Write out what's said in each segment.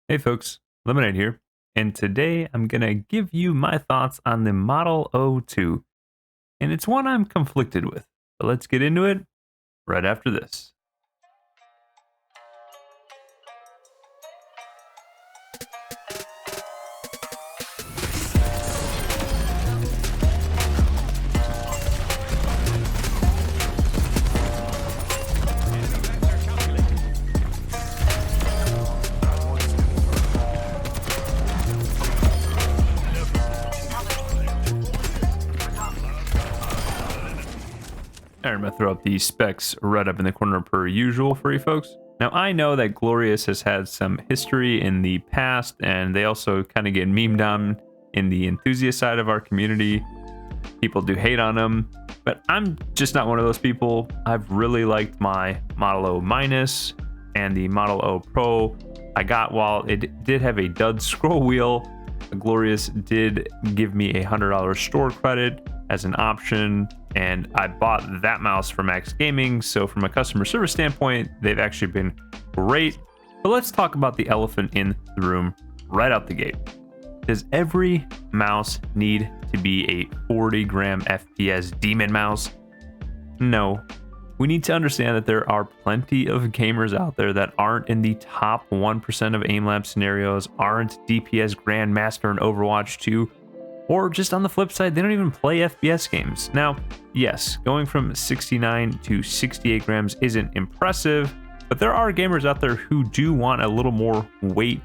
Hey folks, Lemonade here, and today I'm gonna give you my thoughts on the Model 02, and it's one I'm conflicted with. But let's get into it right after this. Alright, I'm gonna throw up the specs right up in the corner per usual for you folks. Now I know that Glorious has had some history in the past, and they also kind of get memed on in the enthusiast side of our community. People do hate on them, but I'm just not one of those people. I've really liked my Model O minus and the Model O Pro I got. While it did have a dud scroll wheel, Glorious did give me a $100 store credit as an option, and I bought that mouse from Max Gaming. So from a customer service standpoint, they've actually been great. But let's talk about the elephant in the room right out the gate. Does every mouse need to be a 40-gram FPS demon mouse? No. We need to understand that there are plenty of gamers out there that aren't in the top 1% of aim lab scenarios, aren't DPS Grandmaster in Overwatch 2, or just on the flip side, they don't even play FPS games. Now, yes, going from 69 to 68 grams isn't impressive, but there are gamers out there who do want a little more weight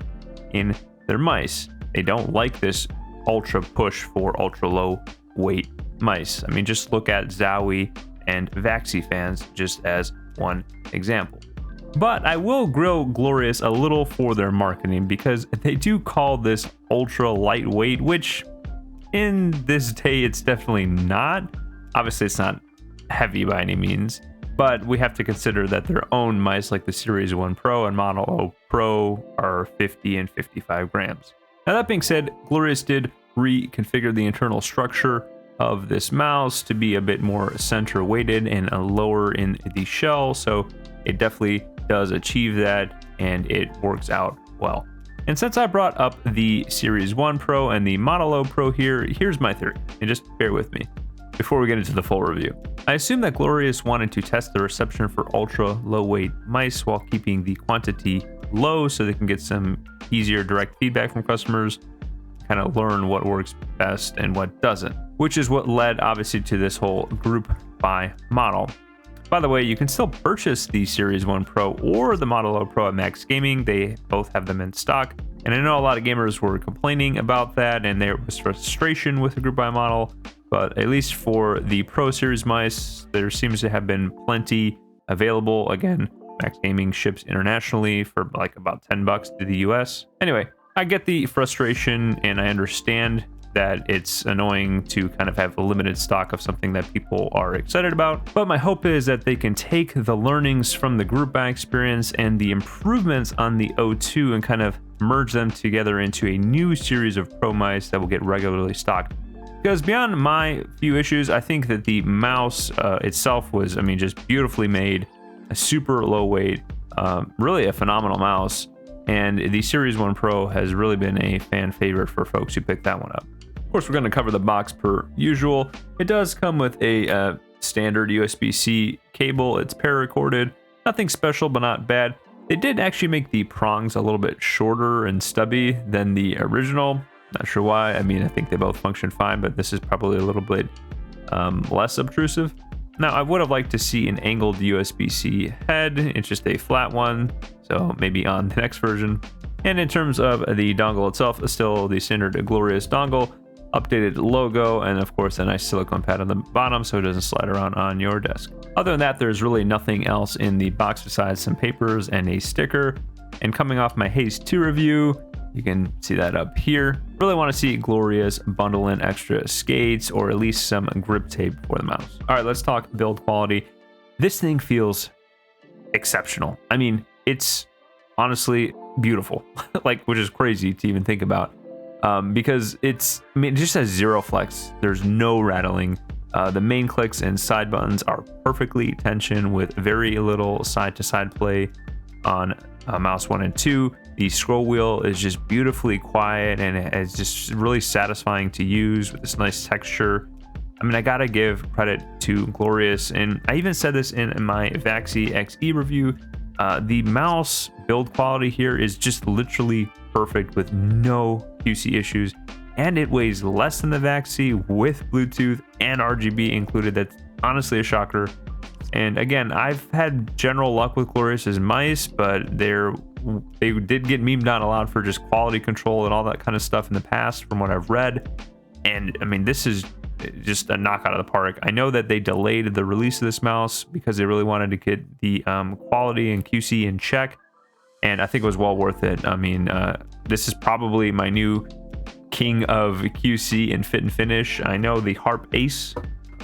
in their mice. They don't like this ultra push for ultra low weight mice. I mean, just look at Zowie and Vaxi fans just as one example. But I will grill Glorious a little for their marketing, because they do call this ultra lightweight, which in this day it's definitely not. Obviously it's not heavy by any means, but we have to consider that their own mice like the Series 1 Pro and Model O Pro are 50 and 55 grams. Now that being said, Glorious did reconfigure the internal structure of this mouse to be a bit more center weighted and lower in the shell, so it definitely does achieve that, and it works out well. And since I brought up the Series 1 Pro and the Model O Pro here's my theory, and just bear with me before we get into the full review. I assume that Glorious wanted to test the reception for ultra low weight mice while keeping the quantity low so they can get some easier direct feedback from customers, kind of learn what works best and what doesn't, which is what led obviously to this whole group buy model. By the way, you can still purchase the Series 1 Pro or the Model O Pro at Max Gaming. They both have them in stock. And I know a lot of gamers were complaining about that, and there was frustration with the group buy model. But at least for the Pro Series mice, there seems to have been plenty available. Again, Max Gaming ships internationally for like about $10 to the US. Anyway, I get the frustration, and I understand that it's annoying to kind of have a limited stock of something that people are excited about. But my hope is that they can take the learnings from the group buy experience and the improvements on the O2 and kind of merge them together into a new series of Pro mice that will get regularly stocked. Because beyond my few issues, I think that the mouse itself was, I mean, just beautifully made, a super low weight, really a phenomenal mouse. And the Series 1 Pro has really been a fan favorite for folks who picked that one up. Of course, we're going to cover the box per usual. It does come with a standard USB-C cable. It's paracorded. Nothing special, but not bad. They did actually make the prongs a little bit shorter and stubby than the original. Not sure why. I mean, I think they both function fine, but this is probably a little bit less obtrusive. Now, I would have liked to see an angled USB-C head. It's just a flat one, so maybe on the next version. And in terms of the dongle itself, it's still the standard Glorious dongle, updated logo, and of course a nice silicone pad on the bottom so it doesn't slide around on your desk. Other than that, there's really nothing else in the box besides some papers and a sticker. And coming off my Haze 2 review, you can see that up here. Really want to see Glorious bundle in extra skates or at least some grip tape for the mouse. All right, let's talk build quality. This thing feels exceptional. I mean, it's honestly beautiful, like, which is crazy to even think about. Because it just has zero flex. There's no rattling. The main clicks and side buttons are perfectly tensioned with very little side-to-side play on mouse 1 and 2. The scroll wheel is just beautifully quiet, and it's just really satisfying to use with this nice texture. I mean, I gotta give credit to Glorious, and I even said this in my Vaxi XE review. The mouse build quality here is just literally perfect with no QC issues, and it weighs less than the Vaxi with Bluetooth and RGB included. That's honestly a shocker. And again, I've had general luck with Glorious's mice, but they did get memed on a lot for just quality control and all that kind of stuff in the past from what I've read. And I mean, this is just a knock out of the park. I know that they delayed the release of this mouse because they really wanted to get the quality and QC in check, and I think it was well worth it. I mean, this is probably my new king of QC and fit and finish. I know the Harp Ace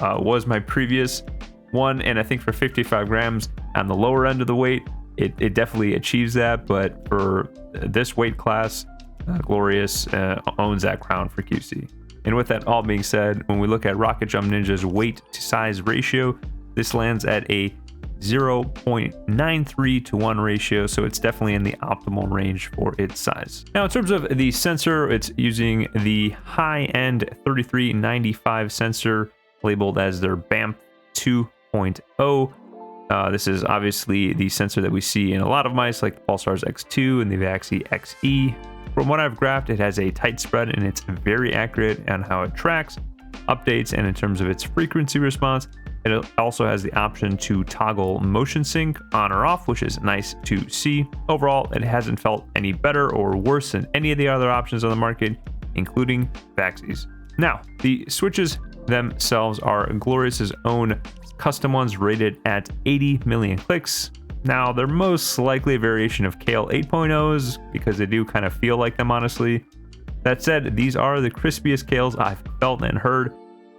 was my previous one, and I think for 55 grams on the lower end of the weight, it definitely achieves that. But for this weight class, Glorious owns that crown for QC. And with that all being said, when we look at Rocket Jump Ninja's weight to size ratio, this lands at a 0.93 to 1 ratio, so it's definitely in the optimal range for its size. Now, in terms of the sensor, it's using the high-end 3395 sensor labeled as their BAMF 2.0. This is obviously the sensor that we see in a lot of mice like the Pulsar's X2 and the Vaxi XE. From what I've graphed, it has a tight spread and it's very accurate on how it tracks, updates, and in terms of its frequency response. It also has the option to toggle motion sync on or off, which is nice to see. Overall, it hasn't felt any better or worse than any of the other options on the market, including Vaxi's. Now, the switches themselves are Glorious's own custom ones rated at 80 million clicks. Now, they're most likely a variation of Kale 8.0s because they do kind of feel like them, honestly. That said, these are the crispiest Kales I've felt and heard.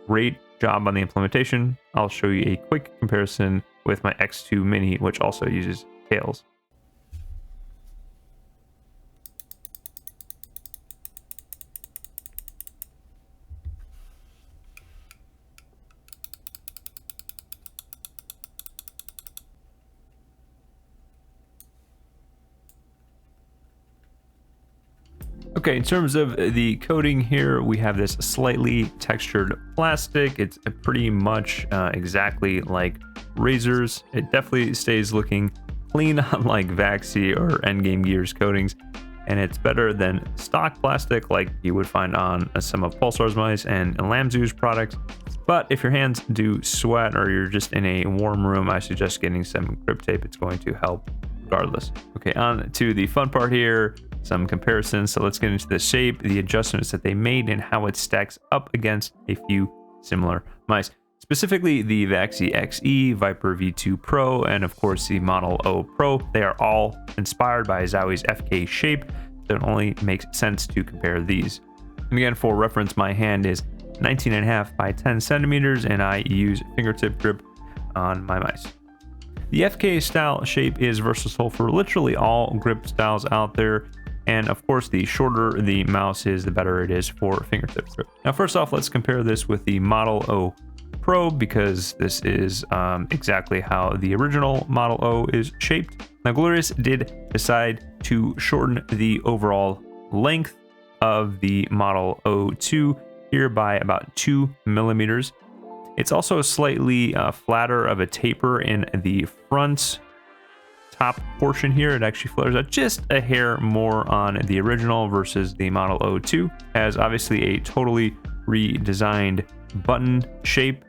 Great job on the implementation. I'll show you a quick comparison with my X2 Mini, which also uses Kales. Okay, in terms of the coating here, we have this slightly textured plastic. It's pretty much exactly like Razer's. It definitely stays looking clean, unlike Vaxi or Endgame Gear's coatings, and it's better than stock plastic like you would find on some of Pulsar's mice and Lamzu's products. But if your hands do sweat or you're just in a warm room, I suggest getting some grip tape. It's going to help regardless. Okay, on to the fun part here. Some comparisons. So let's get into the shape, the adjustments that they made, and how it stacks up against a few similar mice. Specifically, the Vaxi XE, Viper V2 Pro, and of course the Model O Pro. They are all inspired by Zowie's FK shape, so it only makes sense to compare these. And again, for reference, my hand is 19.5 by 10 centimeters, and I use fingertip grip on my mice. The FK style shape is versatile for literally all grip styles out there. And of course, the shorter the mouse is, the better it is for fingertip grip. Now, first off, let's compare this with the Model O Pro because this is exactly how the original Model O is shaped. Now, Glorious did decide to shorten the overall length of the Model O2 here by about 2 millimeters. It's also slightly flatter of a taper in the front top portion here. It actually flares out just a hair more on the original versus the Model O2. Has obviously a totally redesigned button shape.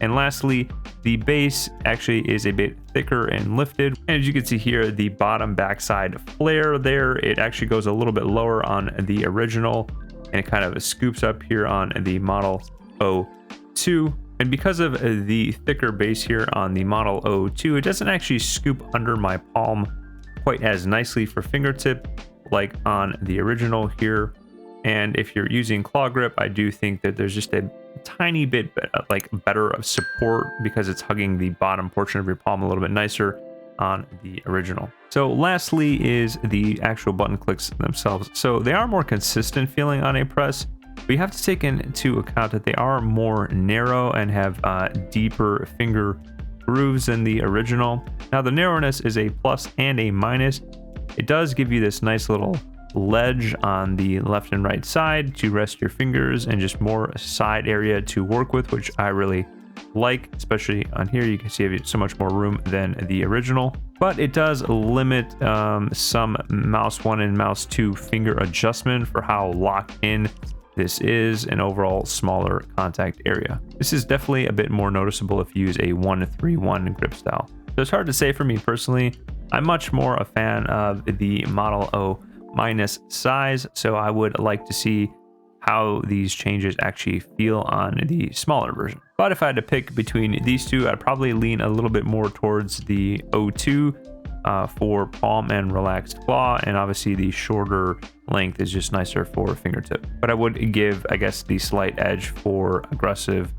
And lastly, the base actually is a bit thicker and lifted. And as you can see here, the bottom backside flare there, it actually goes a little bit lower on the original, and it kind of scoops up here on the Model O2. And because of the thicker base here on the Model O2, it doesn't actually scoop under my palm quite as nicely for fingertip like on the original here. And if you're using claw grip, I do think that there's just a tiny bit like better of support because it's hugging the bottom portion of your palm a little bit nicer on the original. So lastly is the actual button clicks themselves. So they are more consistent feeling on a press. But you have to take into account that they are more narrow and have deeper finger grooves than the original. Now, the narrowness is a plus and a minus. It does give you this nice little ledge on the left and right side to rest your fingers and just more side area to work with, which I really like, especially on here. You can see I have so much more room than the original, but it does limit some mouse 1 and mouse 2 finger adjustment for how locked in this is, an overall smaller contact area. This is definitely a bit more noticeable if you use a 1-3-1 grip style. So it's hard to say for me personally. I'm much more a fan of the Model O minus size, so I would like to see how these changes actually feel on the smaller version. But if I had to pick between these two, I'd probably lean a little bit more towards the O2 for palm and relaxed claw, and obviously the shorter length is just nicer for fingertip. But I would give, I guess, the slight edge for aggressive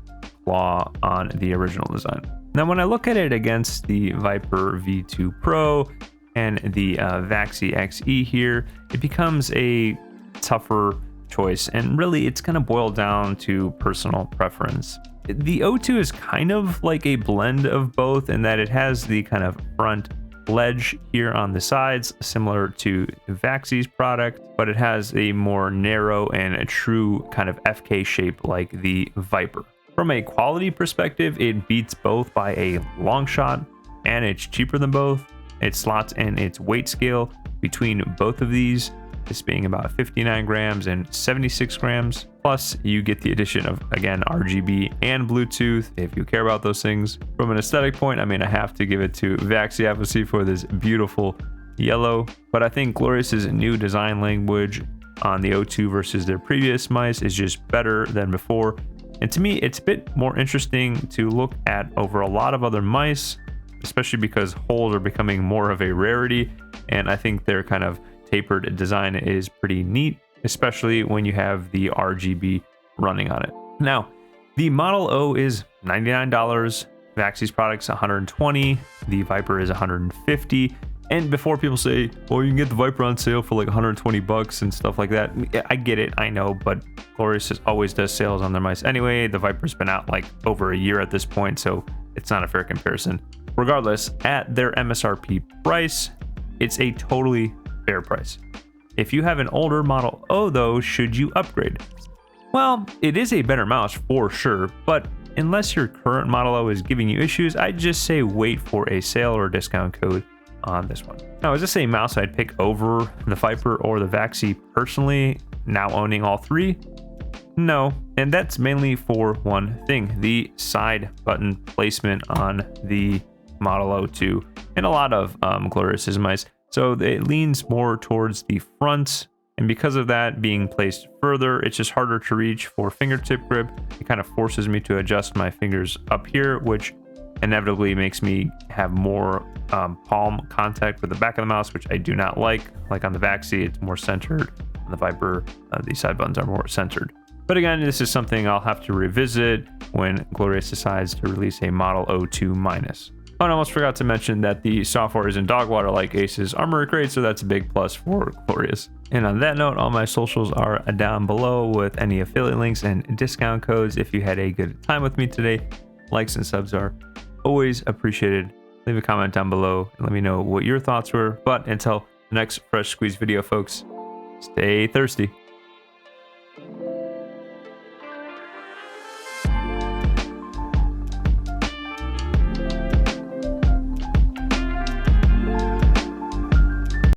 claw on the original design. Now when I look at it against the Viper V2 Pro and the Vaxi XE here, it becomes a tougher choice, and really it's going to boil down to personal preference. The O2 is kind of like a blend of both in that it has the kind of front ledge here on the sides similar to Vaxi's product, but it has a more narrow and a true kind of FK shape like the Viper. From a quality perspective, it beats both by a long shot, and it's cheaper than both. It slots in its weight scale between both of these, this being about 59 grams and 76 grams. Plus, you get the addition of, again, RGB and Bluetooth if you care about those things. From an aesthetic point, I mean, I have to give it to Vaxi obviously for this beautiful yellow, but I think Glorious's new design language on the O2 versus their previous mice is just better than before. And to me, it's a bit more interesting to look at over a lot of other mice, especially because holes are becoming more of a rarity. And I think their kind of tapered design is pretty neat, especially when you have the RGB running on it. Now, the Model O is $99. Vaxi's product's $120. The Viper is $150. And before people say, well, you can get the Viper on sale for like 120 bucks and stuff like that. I get it, I know, but Glorious always does sales on their mice anyway. The Viper's been out like over a year at this point, so it's not a fair comparison. Regardless, at their MSRP price, it's a totally fair price. If you have an older Model O though, should you upgrade? Well, it is a better mouse for sure, but unless your current Model O is giving you issues, I'd just say wait for a sale or a discount code on this one. Now, is this a mouse I'd pick over the Viper or the Vaxi personally, now owning all three? No, and that's mainly for one thing, the side button placement on the Model O2 and a lot of Glorious's mice. So it leans more towards the front, and because of that being placed further, it's just harder to reach for fingertip grip. It kind of forces me to adjust my fingers up here, which inevitably makes me have more palm contact with the back of the mouse, which I do not like. Like on the Vaxi, it's more centered. On the Viper, the side buttons are more centered. But again, this is something I'll have to revisit when Glorious decides to release a Model O2 minus. Oh, and I almost forgot to mention that the software is in dog water like Ace's Armor Crate, so that's a big plus for Glorious. And on that note, all my socials are down below with any affiliate links and discount codes. If you had a good time with me today, likes and subs are always appreciated. Leave a comment down below and let me know what your thoughts were. But until the next Fresh Squeeze video, folks, stay thirsty.